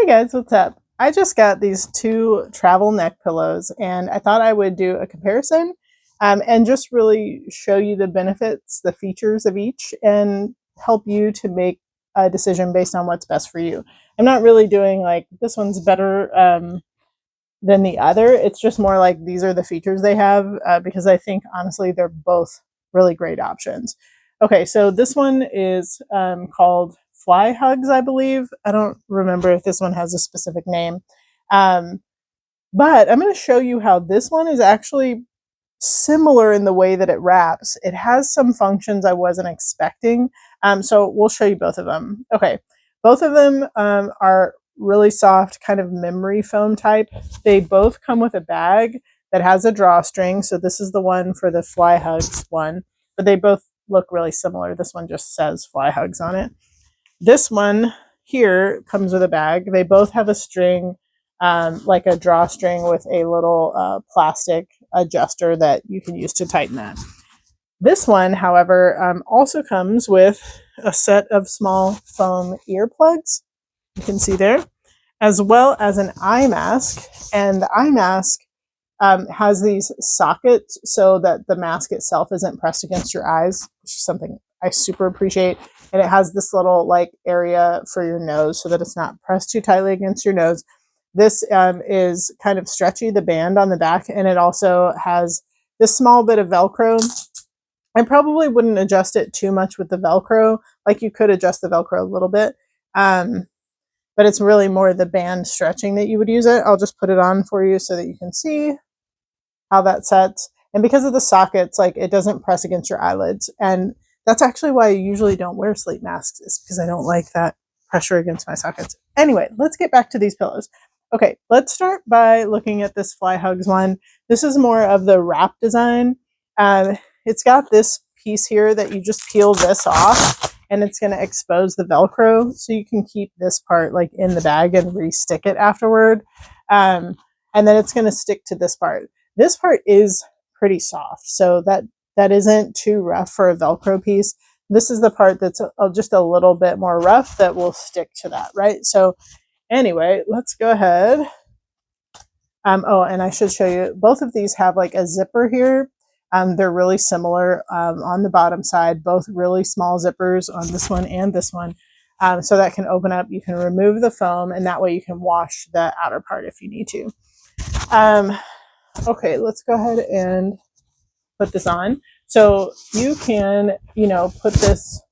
Hey guys, what's up? I just got these two travel neck pillows and I thought I would do a comparison and just really show you the benefits, the features of each, and help you to make a decision based on what's best for you. I'm not really doing like this one's better than the other. It's just more like these are the features they have because I think honestly they're both really great options. Okay, so this one is called Fly Hugs, I believe. I don't remember if this one has a specific name. Um, but I'm going to show you how this one is actually similar in the way that it wraps. It has some functions I wasn't expecting. So we'll show you both of them. Okay, both of them are really soft, kind of memory foam type. They both come with a bag that has a drawstring. So this is the one for the Fly Hugs one, but they both look really similar. This one just says Fly Hugs on it. This one here comes with a bag. They both have a string, like a drawstring with a little plastic adjuster that you can use to tighten that. This one, however, also comes with a set of small foam earplugs. You can see there, as well as an eye mask. And the eye mask has these sockets so that the mask itself isn't pressed against your eyes, which is something I super appreciate. And it has this little like area for your nose so that it's not pressed too tightly against your nose. This is kind of stretchy, the band on the back, and it also has this small bit of Velcro. I probably wouldn't adjust it too much with the Velcro. Like you could adjust the Velcro a little bit, but it's really more the band stretching that you would use it. I'll just put it on for you so that you can see how that sets. And because of the sockets, like it doesn't press against your eyelids. And that's actually why I usually don't wear sleep masks, is because I don't like that pressure against my sockets. Anyway, let's get back to these pillows. Okay, let's start by looking at this Fly Hugs one. This is more of the wrap design. It's got this piece here that you just peel this off and it's going to expose the Velcro so you can keep this part like in the bag and re-stick it afterward. And then it's going to stick to this part. This part is pretty soft, so that isn't too rough for a Velcro piece. This is the part that's just a little bit more rough that will stick to that, right? So anyway, let's go ahead. Oh, and I should show you, both of these have like a zipper here. They're really similar on the bottom side, both really small zippers on this one and this one. So that can open up, you can remove the foam, and that way you can wash the outer part if you need to. Okay, let's go ahead and put this on. So you can, put this,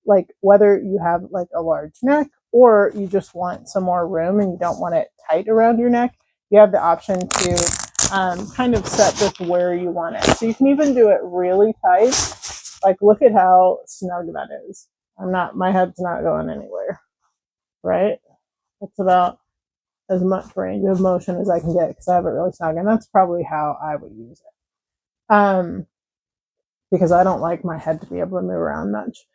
like whether you have like a large neck or you just want some more room and you don't want it tight around your neck, you have the option to kind of set this where you want it. So you can even do it really tight. Like look at how snug that is. My head's not going anywhere, right? It's about as much range of motion as I can get because I have it really snug, and that's probably how I would use it. Because I don't like my head to be able to move around much.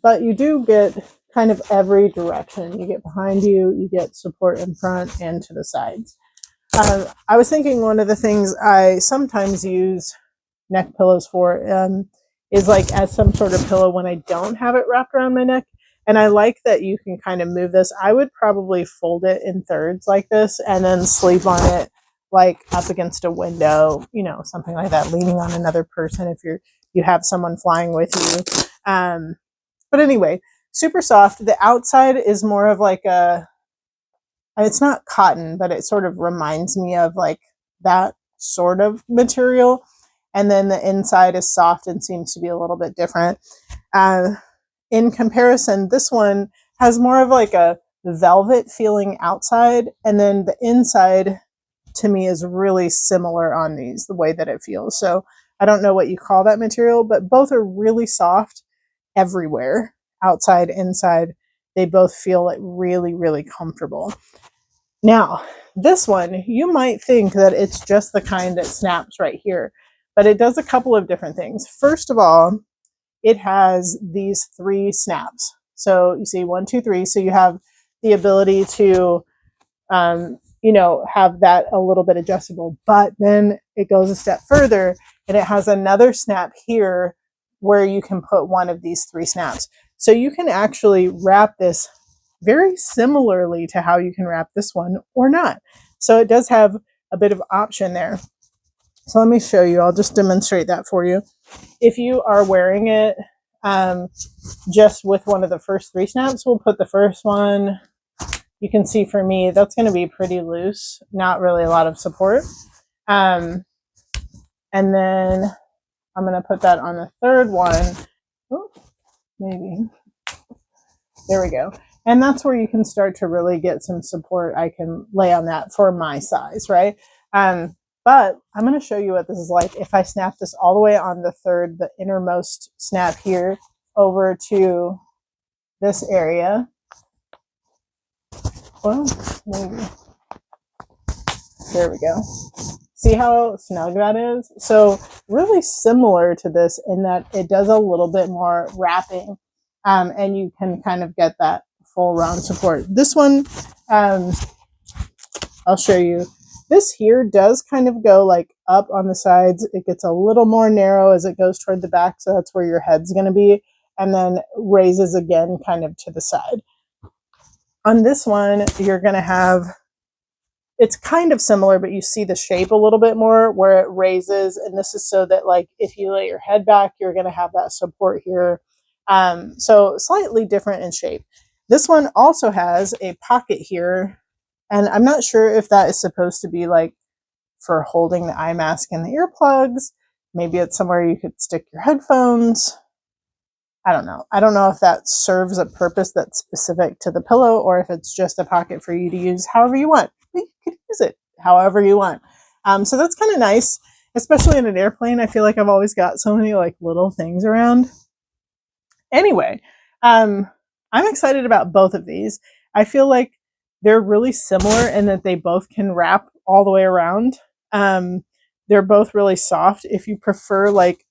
But you do get kind of every direction. You get behind you, you get support in front and to the sides. I was thinking one of the things I sometimes use neck pillows for is like as some sort of pillow when I don't have it wrapped around my neck. And I like that you can kind of move this. I would probably fold it in thirds like this and then sleep on it like up against a window, something like that, leaning on another person if you have someone flying with you. But anyway, super soft. The outside is more of like it's not cotton, but it sort of reminds me of like that sort of material. And then the inside is soft and seems to be a little bit different. In comparison, this one has more of like a velvet feeling outside, and then the inside to me is really similar on these, the way that it feels. So I don't know what you call that material, but both are really soft everywhere, outside, inside. They both feel like really, really comfortable. Now, this one, you might think that it's just the kind that snaps right here, but it does a couple of different things. First of all, it has these 3 snaps. So you see 1, 2, 3. So you have the ability to, have that a little bit adjustable, but then it goes a step further and it has another snap here where you can put one of these 3 snaps. So you can actually wrap this very similarly to how you can wrap this one or not. So it does have a bit of option there. So let me show you. I'll just demonstrate that for you. If you are wearing it just with one of the first 3 snaps, we'll put the first one. You can see for me, that's going to be pretty loose, not really a lot of support. And then I'm going to put that on the third one. Ooh, maybe. There we go. And that's where you can start to really get some support. I can lay on that for my size, right? But I'm going to show you what this is like if I snap this all the way on the third, the innermost snap here over to this area. Well, maybe. There we go. See how snug that is? So really similar to this in that it does a little bit more wrapping, and you can kind of get that full round support. This one, I'll show you. This here does kind of go like up on the sides. It gets a little more narrow as it goes toward the back, so that's where your head's going to be, and then raises again kind of to the side. On this one, you're going to have, it's kind of similar, but you see the shape a little bit more where it raises, and this is so that like if you lay your head back, you're going to have that support here. So slightly different in shape. This one also has a pocket here, and I'm not sure if that is supposed to be like for holding the eye mask and the earplugs. Maybe it's somewhere you could stick your headphones. I don't know. I don't know if that serves a purpose that's specific to the pillow or if it's just a pocket for you to use however you want. You could use it however you want. So that's kind of nice, especially in an airplane. I feel like I've always got so many like little things around. Anyway, I'm excited about both of these. I feel like they're really similar in that they both can wrap all the way around. They're both really soft. If you prefer like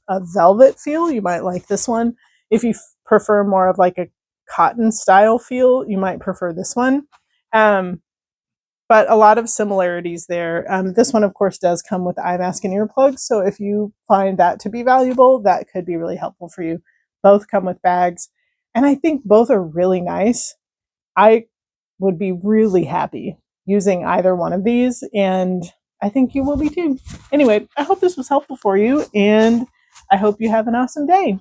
a velvet feel, you might like this one. If you prefer more of like a cotton style feel, you might prefer this one. But a lot of similarities there. This one, of course, does come with eye mask and earplugs. So if you find that to be valuable, that could be really helpful for you. Both come with bags. And I think both are really nice. I would be really happy using either one of these. And I think you will be too. Anyway, I hope this was helpful for you. And I hope you have an awesome day.